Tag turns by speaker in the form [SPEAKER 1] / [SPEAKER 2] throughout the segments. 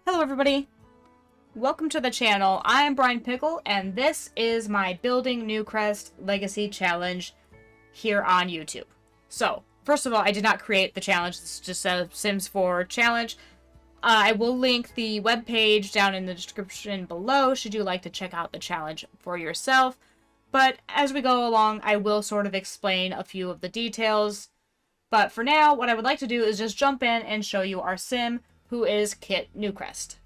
[SPEAKER 1] Hello everybody, welcome to the channel. I am Brian Pickle and this is my Building Newcrest Legacy challenge here on YouTube. So, first of all, I did not create the challenge, this is just a Sims 4 challenge. I will link the webpage down in the description below should you like to check out the challenge for yourself. But as we go along, I will sort of explain a few of the details. But for now, what I would like to do is just jump in and show you our sim, who is Kit Newcrest.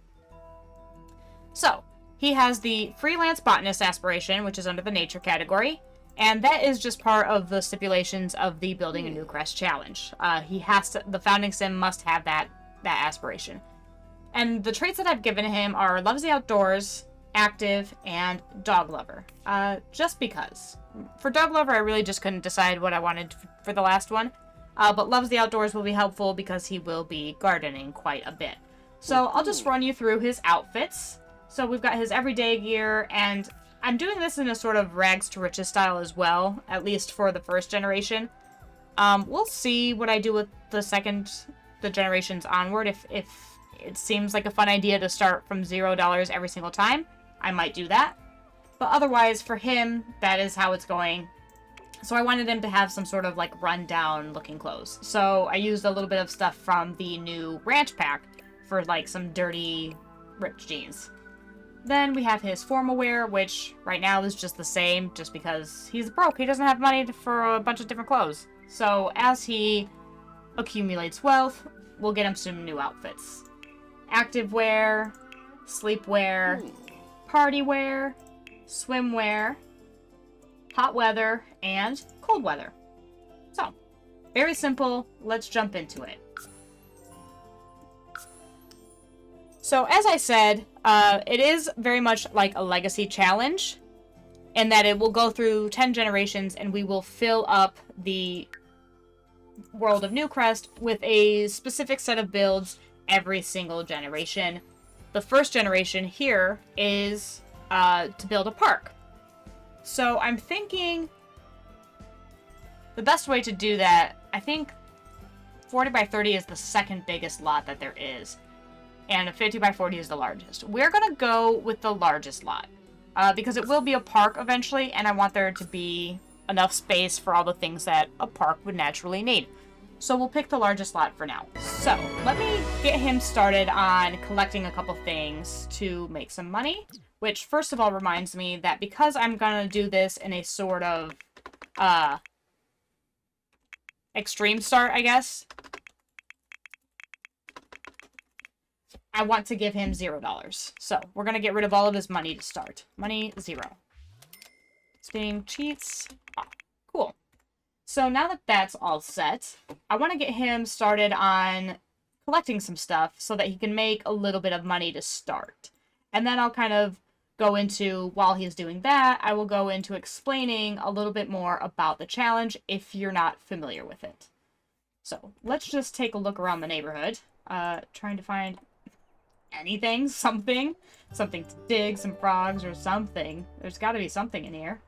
[SPEAKER 1] So, he has the freelance botanist aspiration, which is under the nature category, and that is just part of the stipulations of the Building a Newcrest challenge. The founding sim must have that aspiration. And the traits that I've given him are loves the outdoors, active, and dog lover. Just because. For dog lover, I really just couldn't decide what I wanted for the last one. But loves the outdoors will be helpful because he will be gardening quite a bit. So I'll just run you through his outfits. So we've got his everyday gear, and I'm doing this in a sort of rags to riches style as well, at least for the first generation. We'll see what I do with the generations onward. If it seems like a fun idea to start from $0 every single time, I might do that. But otherwise, for him, that is how it's going. So I wanted him to have some sort of like run-down looking clothes. So I used a little bit of stuff from the new ranch pack for like some dirty ripped jeans. Then we have his formal wear, which right now is just the same, just because he's broke. He doesn't have money for a bunch of different clothes. So as he accumulates wealth, we'll get him some new outfits. Active wear, sleep wear, party wear, swimwear, hot weather, and cold weather. So, very simple. Let's jump into it. So, as I said, it is very much like a legacy challenge in that it will go through 10 generations and we will fill up the world of Newcrest with a specific set of builds every single generation. The first generation here is to build a park. So I'm thinking the best way to do that, I think 40 by 30 is the second biggest lot that there is. And a 50 by 40 is the largest. We're going to go with the largest lot. Because it will be a park eventually, and I want there to be enough space for all the things that a park would naturally need. So we'll pick the largest lot for now. So, let me get him started on collecting a couple things to make some money. Which, first of all, reminds me that because I'm going to do this in a sort of, extreme start, I guess, I want to give him $0. So, we're going to get rid of all of his money to start. Money, 0. Spinning cheats. Oh, cool. So, now that that's all set, I want to get him started on collecting some stuff so that he can make a little bit of money to start. And then I'll kind of go into, while he's doing that, I will go into explaining a little bit more about the challenge if you're not familiar with it. So, let's just take a look around the neighborhood. Trying to find anything, something to dig, some frogs or something. There's got to be something in here.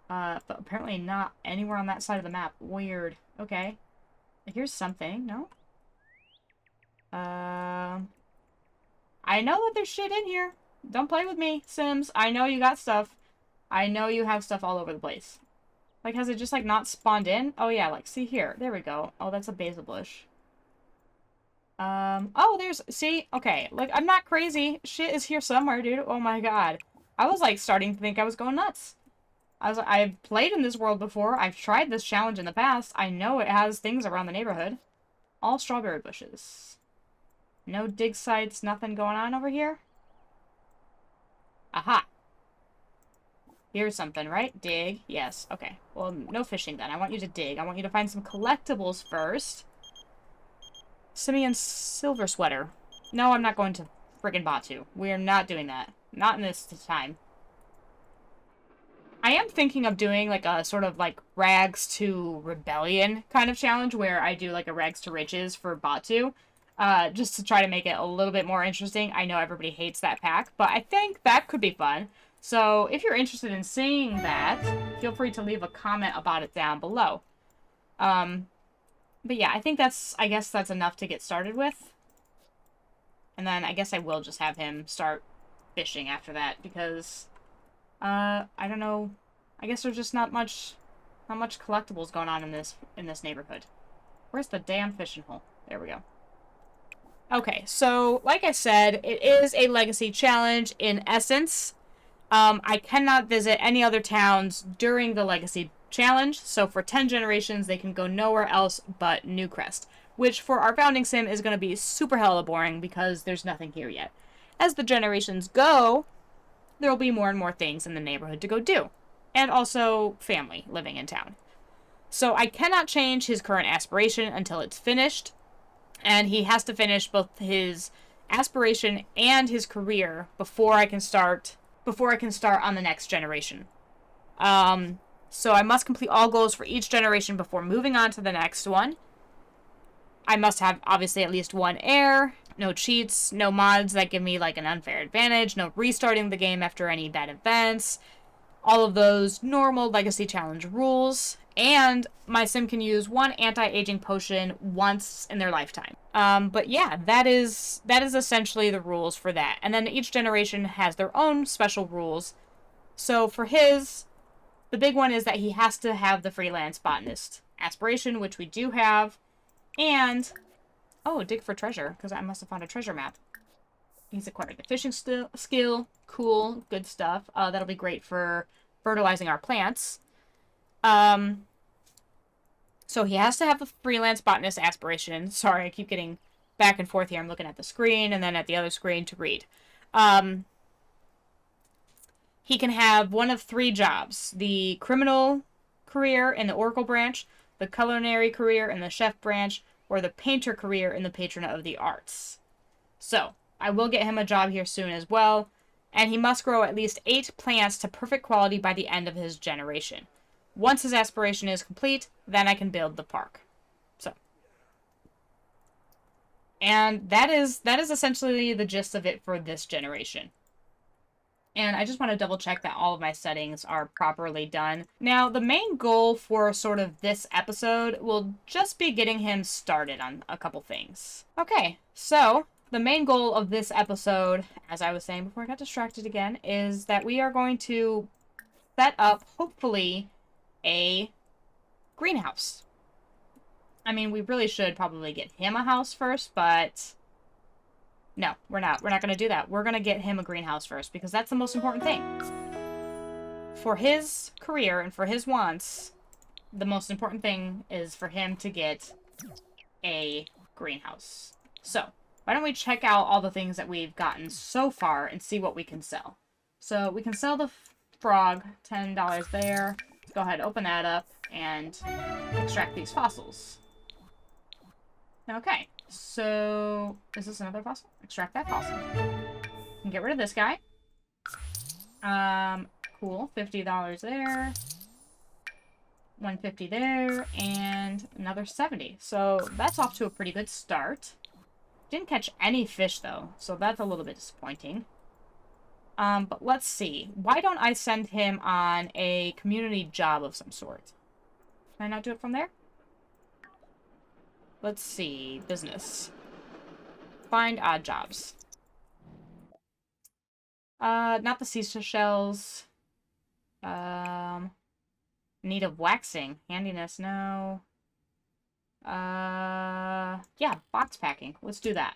[SPEAKER 1] But apparently not anywhere on that side of the map. Weird. Okay. Here's something. No? I know that there's shit in here. Don't play with me, Sims. I know you got stuff. I know you have stuff all over the place. Like, has it just, like, not spawned in? Oh, yeah, like, see here. There we go. Oh, that's a basil bush. Oh, see? Okay, like, I'm not crazy. Shit is here somewhere, dude. Oh, my God. I was, like, starting to think I was going nuts. I've played in this world before. I've tried this challenge in the past. I know it has things around the neighborhood. All strawberry bushes. No dig sites, nothing going on over here? Aha. Here's something, right? Dig. Yes. Okay. Well, no fishing then. I want you to dig. I want you to find some collectibles first. Simeon's silver sweater. No, I'm not going to friggin' Batu. We're not doing that. Not in this time. I am thinking of doing like a sort of like rags to rebellion kind of challenge where I do like a rags to riches for Batu. Just to try to make it a little bit more interesting. I know everybody hates that pack, but I think that could be fun. So if you're interested in seeing that, feel free to leave a comment about it down below. But yeah, I guess that's enough to get started with. And then I guess I will just have him start fishing after that, because, I don't know. I guess there's just not much collectibles going on in this neighborhood. Where's the damn fishing hole? There we go. Okay, so, like I said, it is a legacy challenge in essence. I cannot visit any other towns during the legacy challenge, so for 10 generations, they can go nowhere else but Newcrest, which for our founding sim is going to be super hella boring because there's nothing here yet. As the generations go, there will be more and more things in the neighborhood to go do, and also family living in town. So I cannot change his current aspiration until it's finished, and he has to finish both his aspiration and his career before I can start on the next generation. So I must complete all goals for each generation before moving on to the next one. I must have, obviously, at least one heir, no cheats, no mods that give me, like, an unfair advantage, no restarting the game after any bad events, all of those normal legacy challenge rules, and my sim can use one anti-aging potion once in their lifetime. But yeah, that is essentially the rules for that. And then each generation has their own special rules. So for his, the big one is that he has to have the freelance botanist aspiration, which we do have. And, oh, dig for treasure, because I must have found a treasure map. He's acquired the fishing skill. Cool, good stuff. That'll be great for fertilizing our plants. So he has to have the freelance botanist aspiration. Sorry, I keep getting back and forth here. I'm looking at the screen and then at the other screen to read. He can have one of 3 jobs: the criminal career in the Oracle branch, the culinary career in the chef branch, or the painter career in the patron of the arts. So, I will get him a job here soon as well, and he must grow at least 8 plants to perfect quality by the end of his generation. Once his aspiration is complete, then I can build the park. So, and that is essentially the gist of it for this generation. And I just want to double check that all of my settings are properly done. Now, the main goal for sort of this episode will just be getting him started on a couple things. Okay, so the main goal of this episode, as I was saying before I got distracted again, is that we are going to set up, hopefully, a greenhouse. I mean, we really should probably get him a house first, but no, we're not. We're not going to do that. We're going to get him a greenhouse first, because that's the most important thing. For his career and for his wants, the most important thing is for him to get a greenhouse. So, why don't we check out all the things that we've gotten so far and see what we can sell. So, we can sell the frog, $10 there. Go ahead, open that up, and extract these fossils. Okay, so is this another fossil? Extract that fossil. And get rid of this guy. Cool, $50 there. $150 there, and another 70. So that's off to a pretty good start. Didn't catch any fish, though, so that's a little bit disappointing. But let's see. Why don't I send him on a community job of some sort? Can I not do it from there? Let's see. Business. Find odd jobs. Not the seashells. Need of waxing. Handiness, no. Yeah, box packing. Let's do that.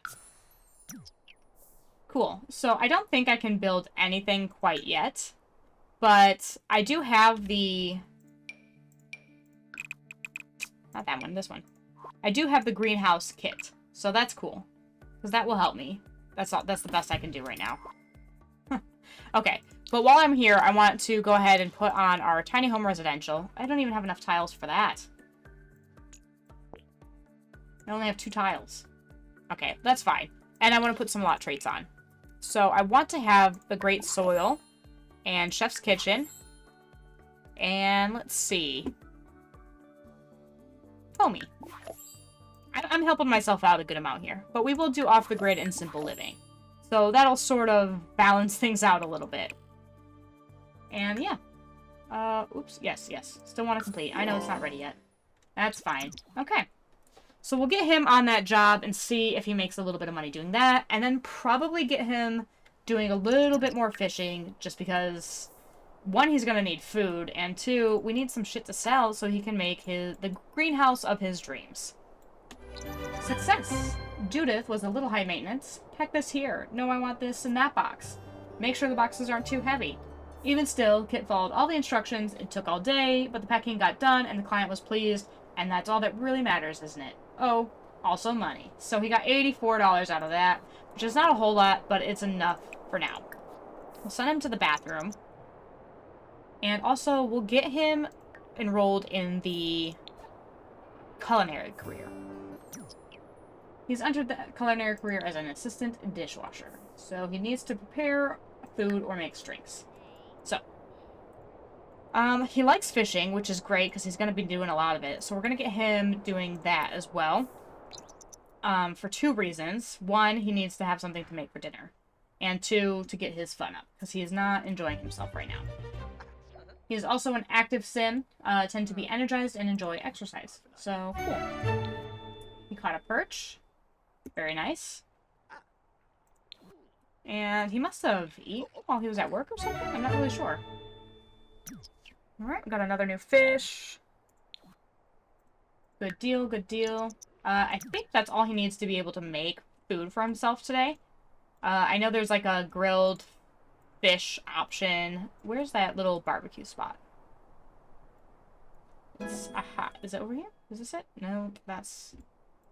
[SPEAKER 1] Cool. So I don't think I can build anything quite yet, but I do have the... Not that one, this one. I do have the greenhouse kit, so that's cool, because that will help me. That's the best I can do right now. Okay, but while I'm here, I want to go ahead and put on our tiny home residential. I don't even have enough tiles for that. I only have 2 tiles. Okay, that's fine. And I want to put some lot traits on. So I want to have the great soil and chef's kitchen. And let's see. Homey. I'm helping myself out a good amount here. But we will do off the grid and simple living. So that'll sort of balance things out a little bit. And yeah. Oops. Yes. Still want to complete. I know it's not ready yet. That's fine. Okay. So we'll get him on that job and see if he makes a little bit of money doing that. And then probably get him doing a little bit more fishing just because, one, he's going to need food, and two, we need some shit to sell so he can make the greenhouse of his dreams. Success! Judith was a little high maintenance. Pack this here. No, I want this in that box. Make sure the boxes aren't too heavy. Even still, Kit followed all the instructions. It took all day, but the packing got done and the client was pleased, and that's all that really matters, isn't it? Oh, also money. So he got $84 out of that, which is not a whole lot, but it's enough for now. We'll send him to the bathroom. And also, we'll get him enrolled in the culinary career. He's entered the culinary career as an assistant dishwasher. So he needs to prepare food or make drinks. So, he likes fishing, which is great because he's going to be doing a lot of it. So we're going to get him doing that as well. For two reasons. One, he needs to have something to make for dinner. And two, to get his fun up because he is not enjoying himself right now. He is also an active sim, tend to be energized and enjoy exercise. So, cool. He caught a perch. Very nice. And he must have eaten while he was at work or something? I'm not really sure. Alright, we got another new fish. Good deal, good deal. I think that's all he needs to be able to make food for himself today. I know there's like a grilled fish option. Where's that little barbecue spot? It's, aha. Is it over here? Is this it? No, that's...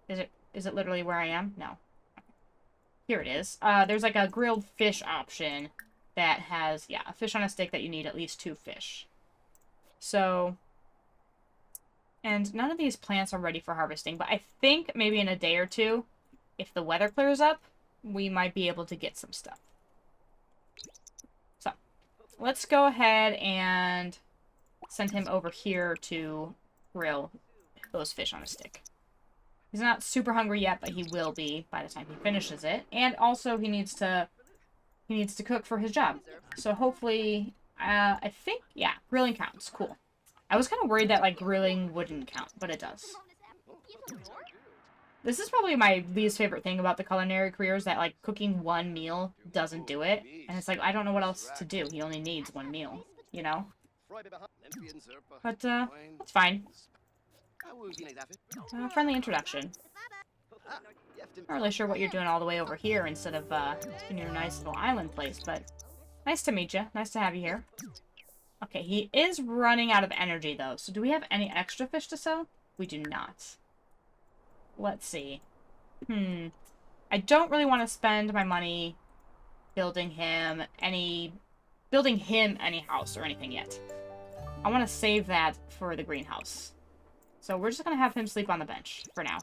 [SPEAKER 1] Is it literally where I am? No. Here it is. There's like a grilled fish option that has, yeah, a fish on a stick that you need at least 2 fish. So, and none of these plants are ready for harvesting, but I think maybe in a day or two, if the weather clears up, we might be able to get some stuff. So, let's go ahead and send him over here to grill those fish on a stick. He's not super hungry yet, but he will be by the time he finishes it. And also, he needs to cook for his job. So hopefully, I think, yeah, grilling counts. Cool. I was kind of worried that, like, grilling wouldn't count, but it does. This is probably my least favorite thing about the culinary career is that, like, cooking one meal doesn't do it. And it's like, I don't know what else to do. He only needs one meal, you know? But, that's fine. Friendly introduction. Not really sure what you're doing all the way over here instead of in your nice little island place, but nice to meet you. Nice to have you here. Okay, he is running out of energy, though. So do we have any extra fish to sell? We do not. Let's see. I don't really want to spend my money building him any house or anything yet. I want to save that for the greenhouse. So we're just gonna have him sleep on the bench for now.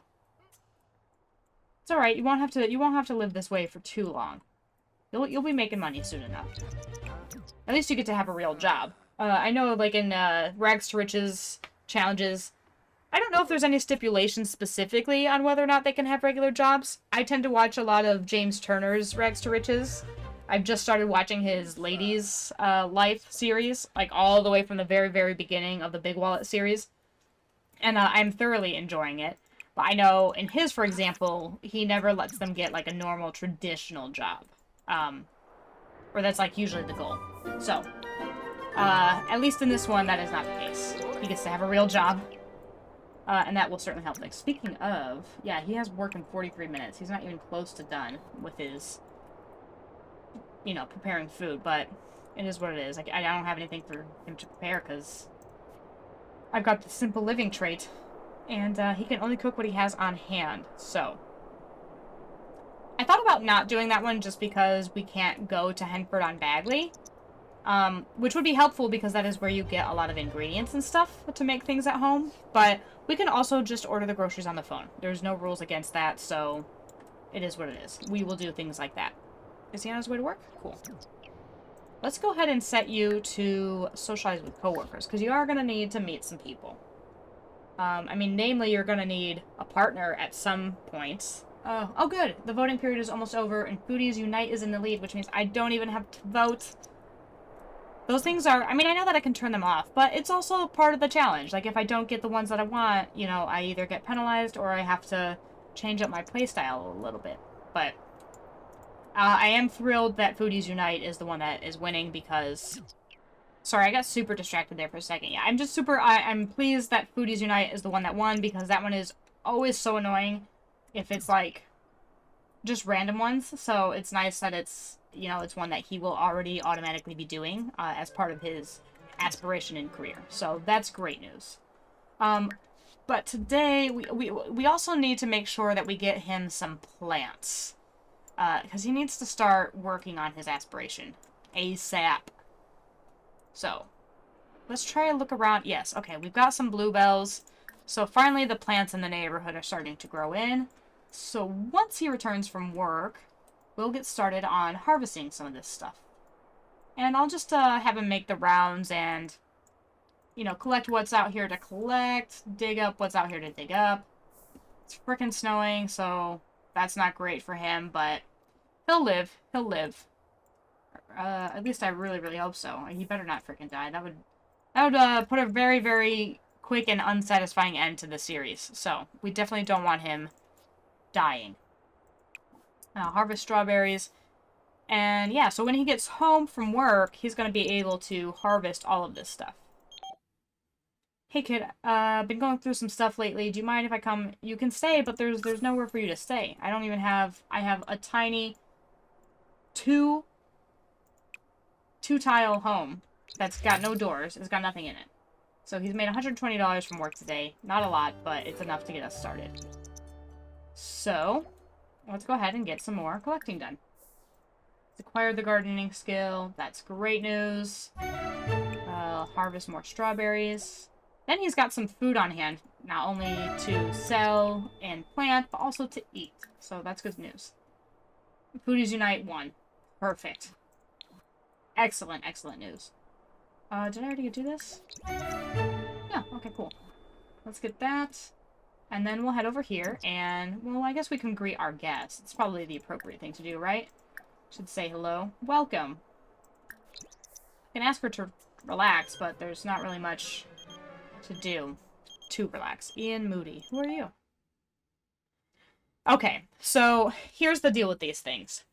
[SPEAKER 1] It's all right. You won't have to live this way for too long. You'll be making money soon enough. At least you get to have a real job. I know, like in Rags to Riches challenges, I don't know if there's any stipulations specifically on whether or not they can have regular jobs. I tend to watch a lot of James Turner's Rags to Riches. I've just started watching his Ladies' Life series, like all the way from the very, very beginning of the Big Wallet series. And I'm thoroughly enjoying it. But I know in his, for example, he never lets them get, like, a normal, traditional job. Or that's, like, usually the goal. So, at least in this one, that is not the case. He gets to have a real job. And that will certainly help things. Speaking of, yeah, he has work in 43 minutes. He's not even close to done with his, you know, preparing food. But it is what it is. Like, I don't have anything for him to prepare because I've got the simple living trait, and he can only cook what he has on hand, so. I thought about not doing that one just because we can't go to Henford on Bagley, which would be helpful because that is where you get a lot of ingredients and stuff to make things at home, but we can also just order the groceries on the phone. There's no rules against that, so it is what it is. We will do things like that. Is he on his way to work? Cool. Let's go ahead and set you to socialize with coworkers, because you are going to need to meet some people. I mean, namely, you're going to need a partner at some point. Oh, good. The voting period is almost over, and Foodies Unite is in the lead, which means I don't even have to vote. Those things are, I mean, I know that I can turn them off, but it's also part of the challenge. Like, if I don't get the ones that I want, you know, I either get penalized or I have to change up my playstyle a little bit. But I am thrilled that Foodies Unite is the one that is winning because... Sorry, I got super distracted there for a second. Yeah, I'm just super... I'm pleased that Foodies Unite is the one that won because that one is always so annoying if it's, like, just random ones. So it's nice that it's, you know, it's one that he will already automatically be doing as part of his aspiration in career. So that's great news. But today, we also need to make sure that we get him some plants. Because he needs to start working on his aspiration. ASAP. So, let's try to look around. Yes, okay, we've got some bluebells. So finally the plants in the neighborhood are starting to grow in. So once he returns from work, we'll get started on harvesting some of this stuff. And I'll just have him make the rounds and, you know, collect what's out here to collect, dig up what's out here to dig up. It's frickin' snowing, so that's not great for him, but he'll live. He'll live. At least I really, really hope so. He better not frickin' die. That would put a very, very quick and unsatisfying end to the series. So, we definitely don't want him dying. Harvest strawberries. And yeah, so when he gets home from work, he's going to be able to harvest all of this stuff. Hey kid, been going through some stuff lately. Do you mind if I come? You can stay, but there's nowhere for you to stay. I don't even have... I have a tiny two-tile home that's got no doors. It's got nothing in it. So he's made $120 from work today. Not a lot, but it's enough to get us started. So, let's go ahead and get some more collecting done. He's acquired the gardening skill. That's great news. Harvest more strawberries. Then he's got some food on hand. Not only to sell and plant, but also to eat. So that's good news. Foodies Unite won. Perfect. Excellent, excellent news. Did I already do this? Yeah, okay, cool. Let's get that. And then we'll head over here, and, well, I guess we can greet our guests. It's probably the appropriate thing to do, right? Should say hello. Welcome. I can ask her to relax, but there's not really much to do to relax. Ian Moody. Who are you? Okay, so here's the deal with these things.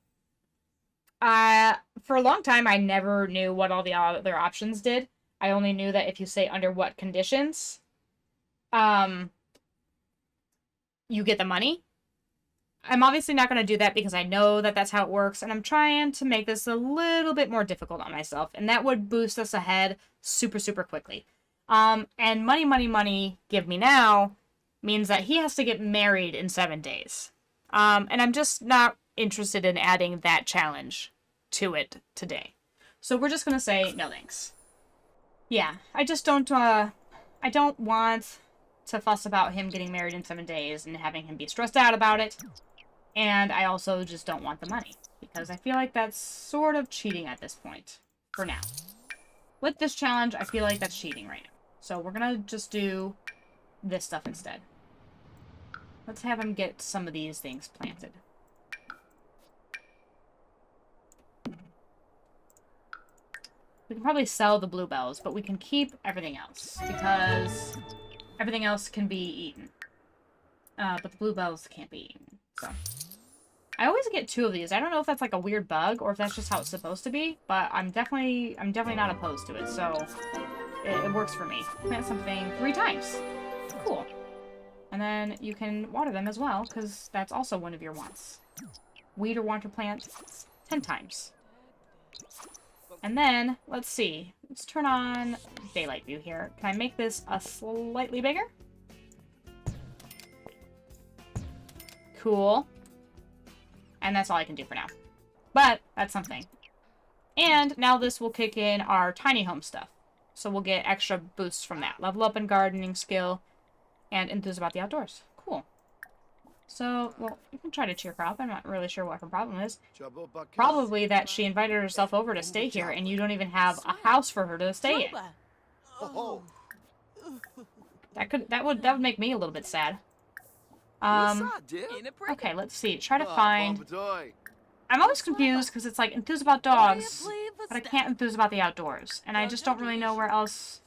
[SPEAKER 1] For a long time, I never knew what all the other options did. I only knew that if you say under what conditions, you get the money. I'm obviously not going to do that because I know that that's how it works, and I'm trying to make this a little bit more difficult on myself, and that would boost us ahead super, super quickly. And money, money, money, give me now means that he has to get married in 7 days. And I'm just not interested in adding that challenge to it today. So we're just going to say no thanks. Yeah, I just don't, I don't want to fuss about him getting married in 7 days and having him be stressed out about it. And I also just don't want the money, because I feel like that's sort of cheating at this point, for now. With this challenge, I feel like that's cheating right now. So we're gonna just do this stuff instead. Let's have him get some of these things planted. We can probably sell the bluebells, but we can keep everything else, because everything else can be eaten. But the bluebells can't be eaten, so. I always get 2 of these. I don't know if that's like a weird bug, or if that's just how it's supposed to be, but I'm definitely not opposed to it, so it works for me. Plant something 3 times. Cool. And then you can water them as well, because that's also one of your wants. Weed or water plant 10 times. And then, let's see. Let's turn on daylight view here. Can I make this a slightly bigger? Cool. And that's all I can do for now. But, that's something. And now this will kick in our tiny home stuff. So we'll get extra boosts from that. Level up in gardening skill, and enthuse about the outdoors. Cool. So, well, you can try to cheer her up. I'm not really sure what her problem is. Probably that she invited herself over to stay here, and you don't even have a house for her to stay in. That would make me a little bit sad. Okay, let's see. Try to find... I'm always confused because it's like enthuse about dogs, but I can't enthuse about the outdoors, and I just don't really know where else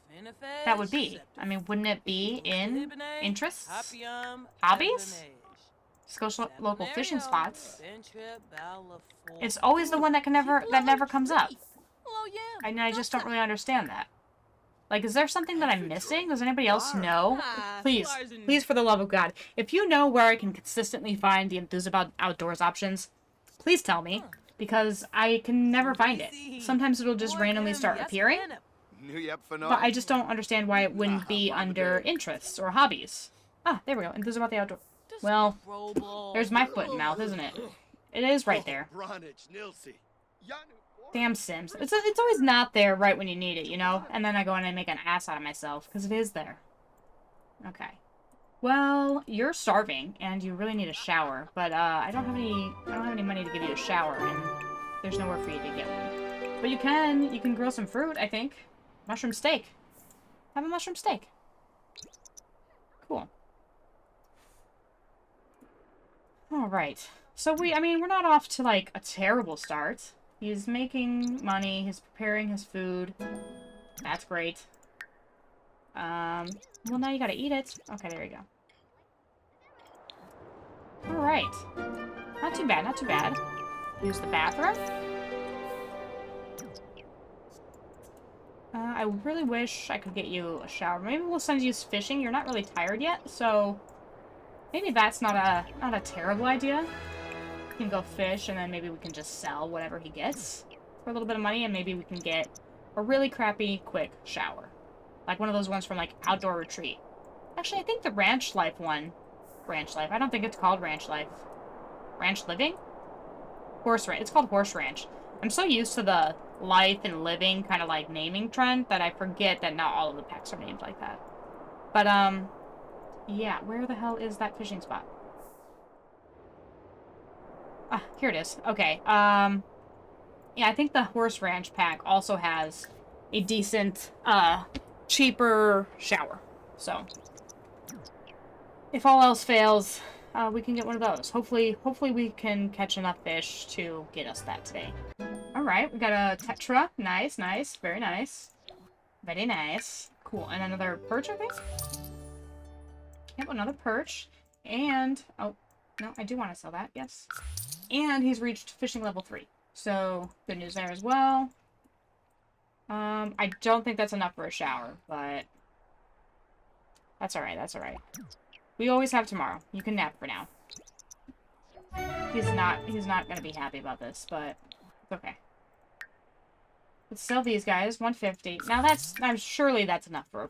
[SPEAKER 1] that would be. I mean, wouldn't it be in interests? Hobbies? Social local fishing spots. It's always the one that never comes up. And I just don't really understand that. Like, is there something that I'm missing? Does anybody else know? Please, please, for the love of God, if you know where I can consistently find the enthuse about outdoors options, please tell me, because I can never find it. Sometimes it'll just randomly start appearing, but I just don't understand why it wouldn't be under interests or hobbies. Ah, there we go. Enthuse about the outdoors. Well, there's my foot and mouth, isn't it? It is right there. Damn Sims. It's always not there right when you need it, you know? And then I go in and make an ass out of myself, because it is there. Okay. Well, you're starving, and you really need a shower, but I don't have any money to give you a shower, and there's nowhere for you to get one. But you can grill some fruit, I think. Mushroom steak. Have a mushroom steak. Cool. Alright. So I mean, we're not off to, like, a terrible start. He's making money. He's preparing his food. That's great. Well, now you gotta eat it. Okay, there you go. Alright. Not too bad, not too bad. Use the bathroom. I really wish I could get you a shower. Maybe we'll send you fishing. You're not really tired yet, so maybe that's not a terrible idea. We can go fish, and then maybe we can just sell whatever he gets for a little bit of money, and maybe we can get a really crappy, quick shower. Like one of those ones from, like, Outdoor Retreat. Actually, I think the Ranch Life one... Ranch Life. I don't think it's called Ranch Life. Ranch Living? Horse Ranch. It's called Horse Ranch. I'm so used to the life and living kind of, like, naming trend that I forget that not all of the packs are named like that. But, yeah. Where the hell is that fishing spot? Ah, here it is. Okay, yeah, I think the Horse Ranch pack also has a decent, cheaper shower. So, if all else fails, we can get one of those. Hopefully we can catch enough fish to get us that today. Alright, we got a tetra. Nice, nice. Very nice. Very nice. Cool. And another perch, I think? Yep, another perch. And, oh, no, I do want to sell that, yes. And he's reached fishing level 3. So, good news there as well. I don't think that's enough for a shower, but that's alright, that's alright. We always have tomorrow. You can nap for now. He's not gonna be happy about this, but it's okay. Let's sell these guys, 150. Now surely that's enough for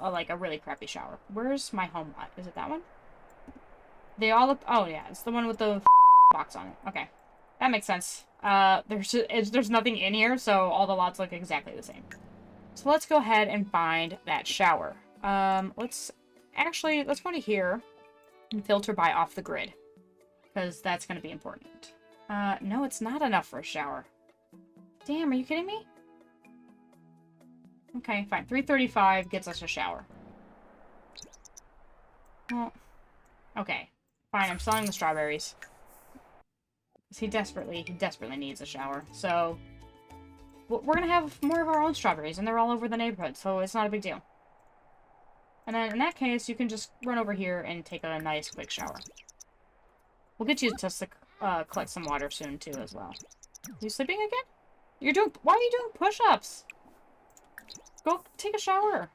[SPEAKER 1] like a really crappy shower. Where's my home lot? Is it that one? They all look, oh yeah, it's the one with the box on it. Okay. That makes sense. There's nothing in here, so all the lots look exactly the same. So let's go ahead and find that shower. Let's go to here and filter by off the grid, because that's going to be important. No, it's not enough for a shower. Damn, are you kidding me? Okay, fine. 335 gets us a shower. Well, okay. Fine, I'm selling the strawberries. He desperately needs a shower. So, we're gonna have more of our own strawberries, and they're all over the neighborhood, so it's not a big deal. And then, in that case, you can just run over here and take a nice, quick shower. We'll get you to collect some water soon, too, as well. Are you sleeping again? Why are you doing push-ups? Go take a shower.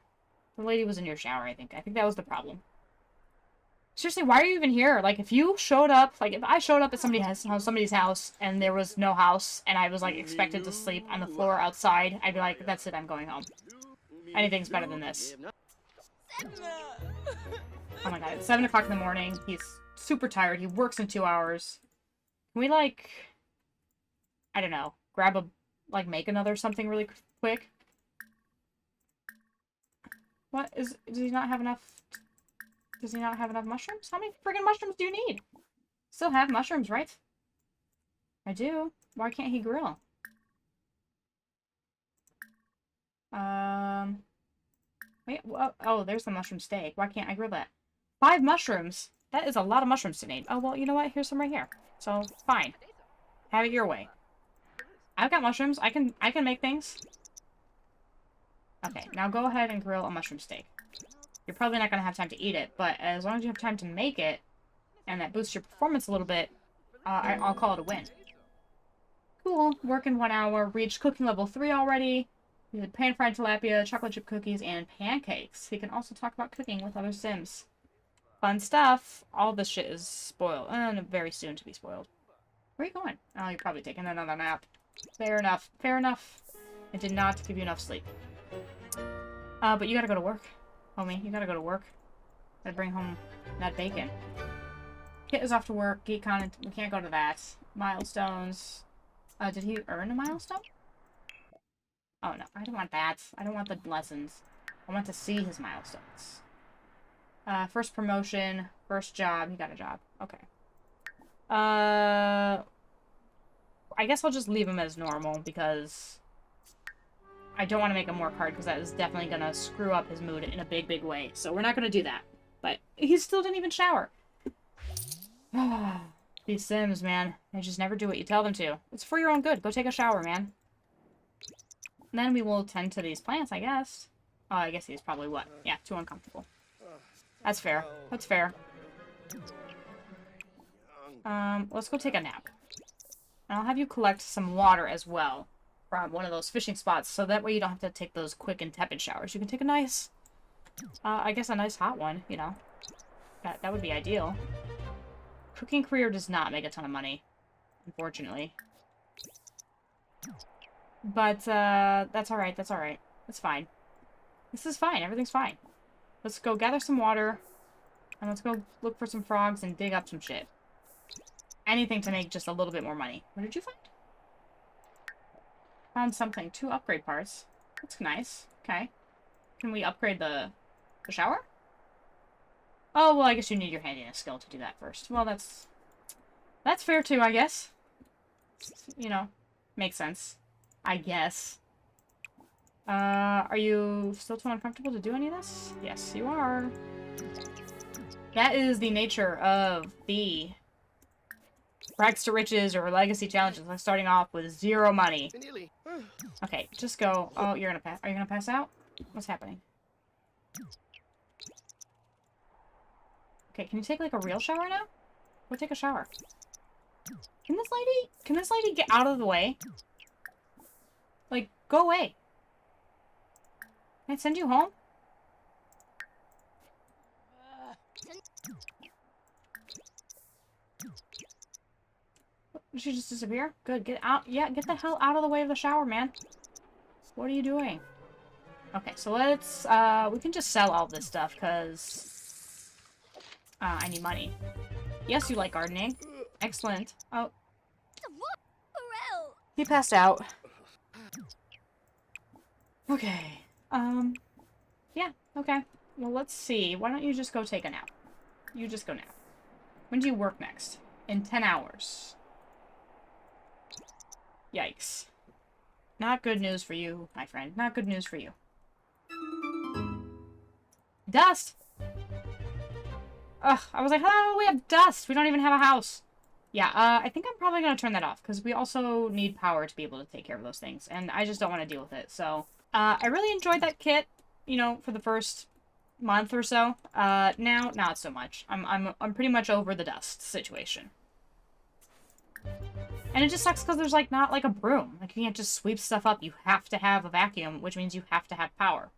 [SPEAKER 1] The lady was in your shower, I think. I think that was the problem. Seriously, why are you even here? Like, if you showed up, like, if I showed up at somebody's house, and there was no house, and I was, like, expected to sleep on the floor outside, I'd be like, that's it, I'm going home. Anything's better than this. Oh my god, it's 7 o'clock in the morning. He's super tired. He works in 2 hours. Can we, like, I don't know, make another something really quick? What? Does he not have enough? Does he not have enough mushrooms? How many friggin' mushrooms do you need? Still have mushrooms, right? I do. Why can't he grill? Wait, oh, there's the mushroom steak. Why can't I grill that? 5 mushrooms? That is a lot of mushrooms to need. Oh, well, you know what? Here's some right here. So, fine. Have it your way. I've got mushrooms. I can make things. Okay, now go ahead and grill a mushroom steak. You're probably not going to have time to eat it, but as long as you have time to make it, and that boosts your performance a little bit, I'll call it a win. Cool. Work in 1 hour. Reached cooking level 3 already. We had pan-fried tilapia, chocolate chip cookies, and pancakes. He can also talk about cooking with other Sims. Fun stuff. All this shit is spoiled. And very soon to be spoiled. Where are you going? Oh, you're probably taking another nap. Fair enough. Fair enough. It did not give you enough sleep. But you gotta go to work. Homie, you gotta go to work. Gotta bring home that bacon. Kit is off to work. GeekCon, we can't go to that. Milestones. Did he earn a milestone? Oh, no. I don't want that. I don't want the lessons. I want to see his milestones. First promotion. First job. He got a job. Okay. I guess I'll just leave him as normal, because I don't want to make him work hard, because that is definitely going to screw up his mood in a big, big way. So we're not going to do that. But he still didn't even shower. These Sims, man. They just never do what you tell them to. It's for your own good. Go take a shower, man. And then we will tend to these plants, I guess. Oh, I guess he's probably what? Yeah, too uncomfortable. That's fair. That's fair. Let's go take a nap. And I'll have you collect some water as well from one of those fishing spots, so that way you don't have to take those quick and tepid showers. You can take a nice, I guess a nice hot one, you know. That would be ideal. Cooking career does not make a ton of money, unfortunately. But, that's alright, that's alright. That's fine. This is fine, everything's fine. Let's go gather some water, and let's go look for some frogs and dig up some shit. Anything to make just a little bit more money. What did you find? Found something. 2 upgrade parts. That's nice. Okay. Can we upgrade the shower? Oh, well, I guess you need your handiness skill to do that first. Well, that's fair too, I guess. You know, makes sense. I guess. Are you still too uncomfortable to do any of this? Yes, you are. That is the nature of the Rags to Riches or Legacy challenges. Like starting off with 0 money. Okay, just go. Oh, you're gonna pass. Are you gonna pass out? What's happening? Okay, can you take like a real shower now? Go take a shower. Can this lady get out of the way? Like, go away. Can I send you home? Did she just disappear? Good, get out. Yeah, get the hell out of the way of the shower, man. What are you doing? Okay, so let's, we can just sell all this stuff, because I need money. Yes, you like gardening. Excellent. Oh. He passed out. Okay. Yeah, okay. Well, let's see. Why don't you just go take a nap? You just go nap. When do you work next? In 10 hours. Yikes. Not good news for you, my friend. Not good news for you. Dust! Ugh, I was like, oh, we have dust. We don't even have a house. Yeah, I think I'm probably going to turn that off, because we also need power to be able to take care of those things, and I just don't want to deal with it, so... I really enjoyed that kit, you know, for the first month or so. Now, not so much. I'm pretty much over the dust situation. And it just sucks because there's, like, not, like, a broom. Like, you can't just sweep stuff up. You have to have a vacuum, which means you have to have power.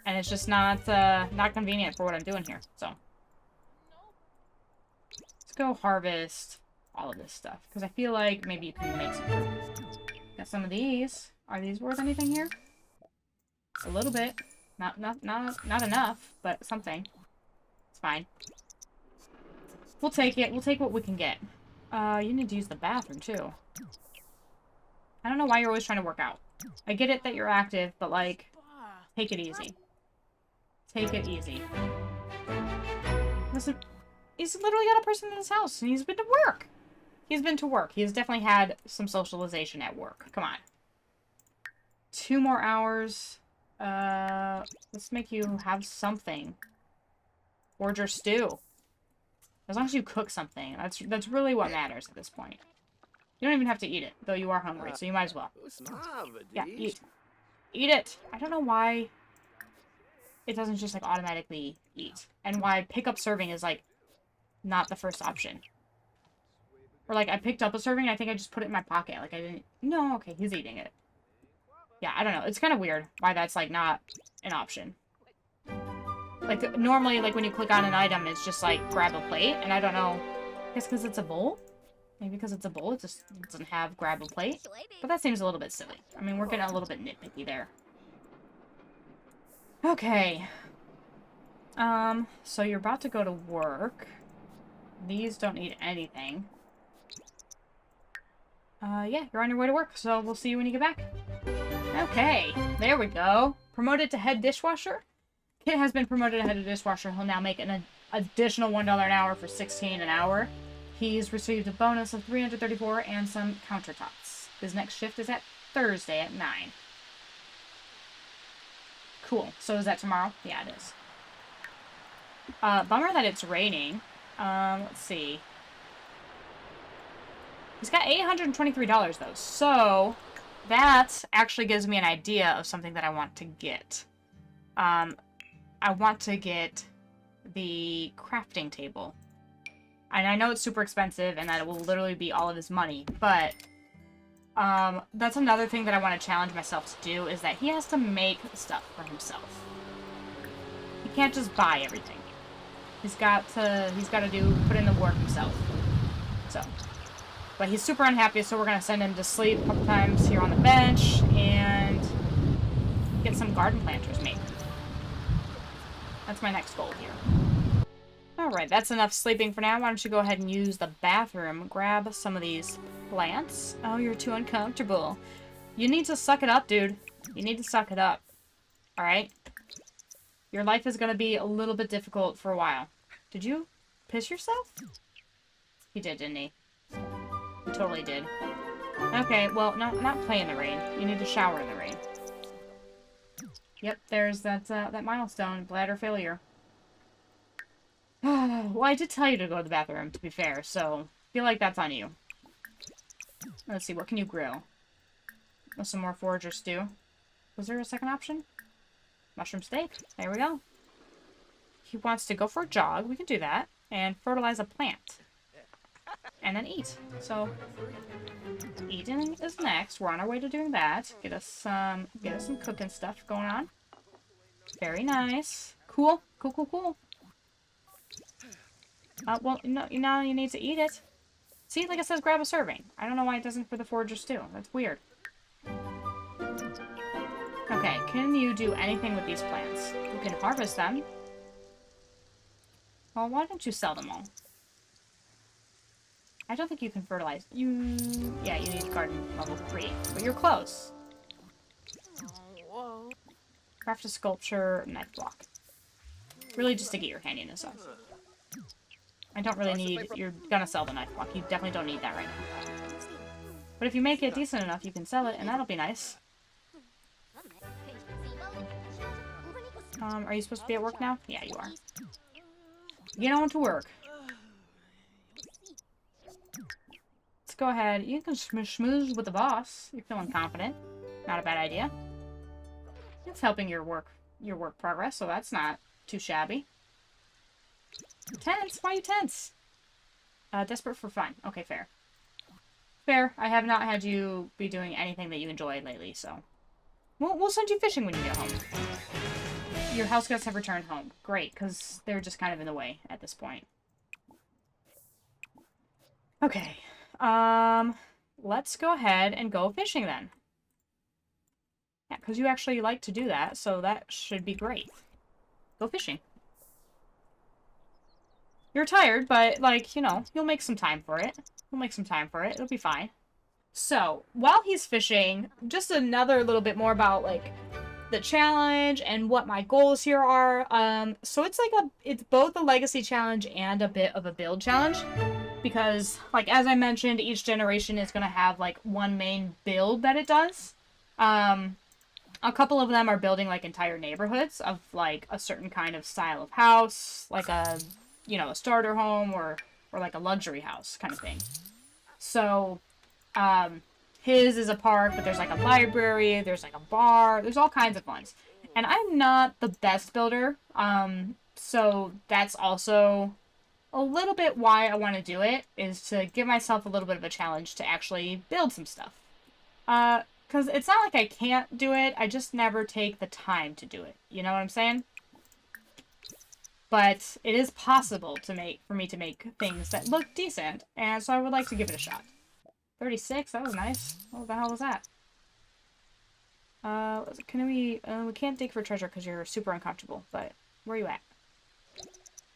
[SPEAKER 1] And it's just not convenient for what I'm doing here, so... Let's go harvest all of this stuff, because I feel like maybe you can make some food. Got some of these. Are these worth anything here? A little bit. Not enough, but something. It's fine. We'll take it. We'll take what we can get. You need to use the bathroom, too. I don't know why you're always trying to work out. I get it that you're active, but, like, take it easy. Take it easy. Listen, he's literally got a person in his house, and he's been to work. He's been to work. He's definitely had some socialization at work. Come on. 2 more hours. Let's make you have something. Forge your stew. As long as you cook something. That's really what matters at this point. You don't even have to eat it, though you are hungry, so you might as well. Yeah, eat. Eat it! I don't know why it doesn't just, like, automatically eat. And why pick up serving is, like, not the first option. Or, like, I picked up a serving and I think I just put it in my pocket. Like, I didn't... No, okay, he's eating it. Yeah, I don't know. It's kind of weird why that's, like, not an option. Like, normally, like, when you click on an item, it's just, like, grab a plate. And I don't know. I guess because it's a bowl? Maybe because it's a bowl, it just doesn't have grab a plate. But that seems a little bit silly. I mean, we're getting a little bit nitpicky there. Okay. So you're about to go to work. These don't need anything. Yeah, you're on your way to work, so we'll see you when you get back. Okay, there we go. Promoted to head dishwasher. Kit has been promoted to head dishwasher. He'll now make an additional $1 an hour for $16 an hour. He's received a bonus of $334 and some countertops. His next shift is at Thursday at 9. Cool. So is that tomorrow? Yeah, it is. Bummer that it's raining. Let's see. He's got $823 though, so that actually gives me an idea of something that I want to get. I want to get the crafting table. And I know it's super expensive and that it will literally be all of his money, but that's another thing that I want to challenge myself to do, is that he has to make stuff for himself. He can't just buy everything. He's got to put in the work himself. So, but he's super unhappy, so we're going to send him to sleep a couple times here on the bench and get some garden planters made. That's my next goal here. Alright, that's enough sleeping for now. Why don't you go ahead and use the bathroom. Grab some of these plants. Oh, you're too uncomfortable. You need to suck it up, dude. You need to suck it up. Alright? Your life is going to be a little bit difficult for a while. Did you piss yourself? He did, didn't he? He totally did. Okay, well, not play in the rain. You need to shower in the rain. Yep, there's that milestone. Bladder failure. Well, I did tell you to go to the bathroom, to be fair, so I feel like that's on you. Let's see, what can you grill? With some more forager stew. Was there a second option? Mushroom steak. There we go. He wants to go for a jog. We can do that. And fertilize a plant. And then eat. So, eating is next. We're on our way to doing that. Get us some cooking stuff going on. Very nice. Cool. Cool, cool, cool. Well, no, now you need to eat it. See, like it says, grab a serving. I don't know why it doesn't for the forager stew. That's weird. Okay, can you do anything with these plants? You can harvest them. Well, why don't you sell them all? I don't think you can fertilize. Yeah, you need garden level 3. But you're close. Craft a sculpture knife block. Really just to get your handiness up. I don't really need... You're gonna sell the knife block. You definitely don't need that right now. But if you make it decent enough, you can sell it, and that'll be nice. Are you supposed to be at work now? Yeah, you are. Get on to work. Let's go ahead. You can schmooze with the boss. You're feeling confident. Not a bad idea. It's helping your work progress, so that's not too shabby. Tense? Why are you tense? Desperate for fun. Okay, fair. Fair. I have not had you be doing anything that you enjoyed lately, so... We'll send you fishing when you get home. Your house guests have returned home. Great, because they're just kind of in the way at this point. Okay. Let's go ahead and go fishing then. Yeah, because you actually like to do that, so that should be great. Go fishing. You're tired, but, like, you know, you'll make some time for it. You'll make some time for it. It'll be fine. So, while he's fishing, just another little bit more about, like, the challenge and what my goals here are. So it's like it's both a legacy challenge and a bit of a build challenge. Because, like, as I mentioned, each generation is going to have, like, one main build that it does. A couple of them are building, like, entire neighborhoods of, like, a certain kind of style of house. Like a... you know, a starter home or like a luxury house kind of thing. So His is a park, but there's like a library, there's like a bar, there's all kinds of ones. And I'm not the best builder, so that's also a little bit why I want to do it, is to give myself a little bit of a challenge to actually build some stuff. Because it's not like I can't do it, I just never take the time to do it. You know what I'm saying? But it is possible for me to make things that look decent, and so I would like to give it a shot. 36, that was nice. What the hell was that? We can't dig for treasure because you're super uncomfortable, but where are you at?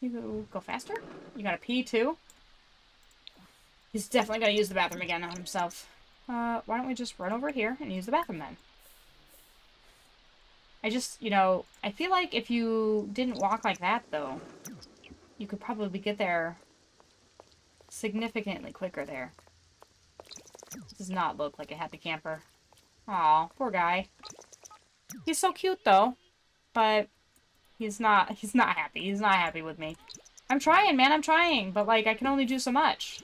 [SPEAKER 1] You go faster? You gotta pee too? He's definitely gotta use the bathroom again on himself. Why don't we just run over here and use the bathroom then? I just, I feel like if you didn't walk like that, though, you could probably get there significantly quicker there. Does not look like a happy camper. Aw, poor guy. He's so cute, though, but he's not happy. He's not happy with me. I'm trying, man, I'm trying, but, like, I can only do so much.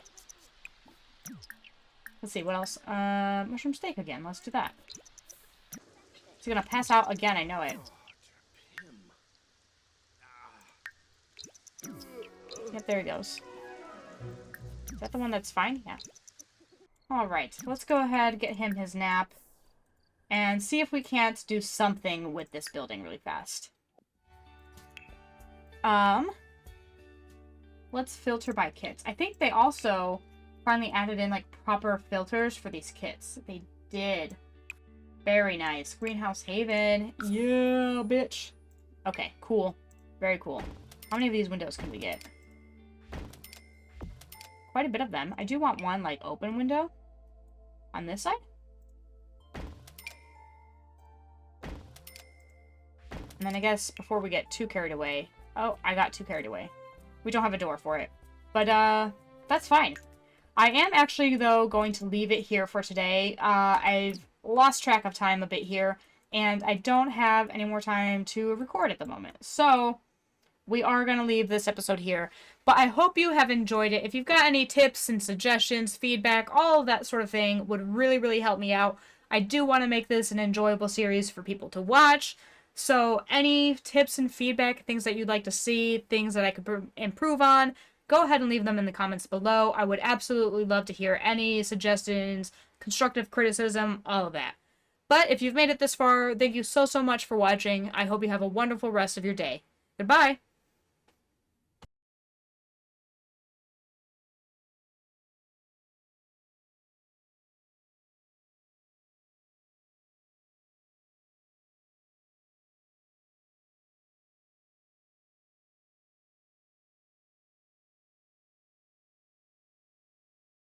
[SPEAKER 1] Let's see, what else? Mushroom steak again. Let's do that. He's gonna pass out again, I know it. Yep, there he goes. Is that the one that's fine? Yeah. Alright, let's go ahead, get him his nap, and see if we can't do something with this building really fast. Let's filter by kits. I think they also finally added in, like, proper filters for these kits. They did. Very nice. Greenhouse Haven. Yeah, bitch. Okay, cool. Very cool. How many of these windows can we get? Quite a bit of them. I do want one, like, open window. On this side? And then I guess before we get too carried away... Oh, I got too carried away. We don't have a door for it. But, that's fine. I am actually, though, going to leave it here for today. I've lost track of time a bit here, and I don't have any more time to record at the moment. So, we are going to leave this episode here. But I hope you have enjoyed it. If you've got any tips and suggestions, feedback, all of that sort of thing would really, really help me out. I do want to make this an enjoyable series for people to watch. So, any tips and feedback, things that you'd like to see, things that I could improve on, go ahead and leave them in the comments below. I would absolutely love to hear any suggestions, constructive criticism, all of that. But if you've made it this far, thank you so much for watching. I hope you have a wonderful rest of your day. Goodbye!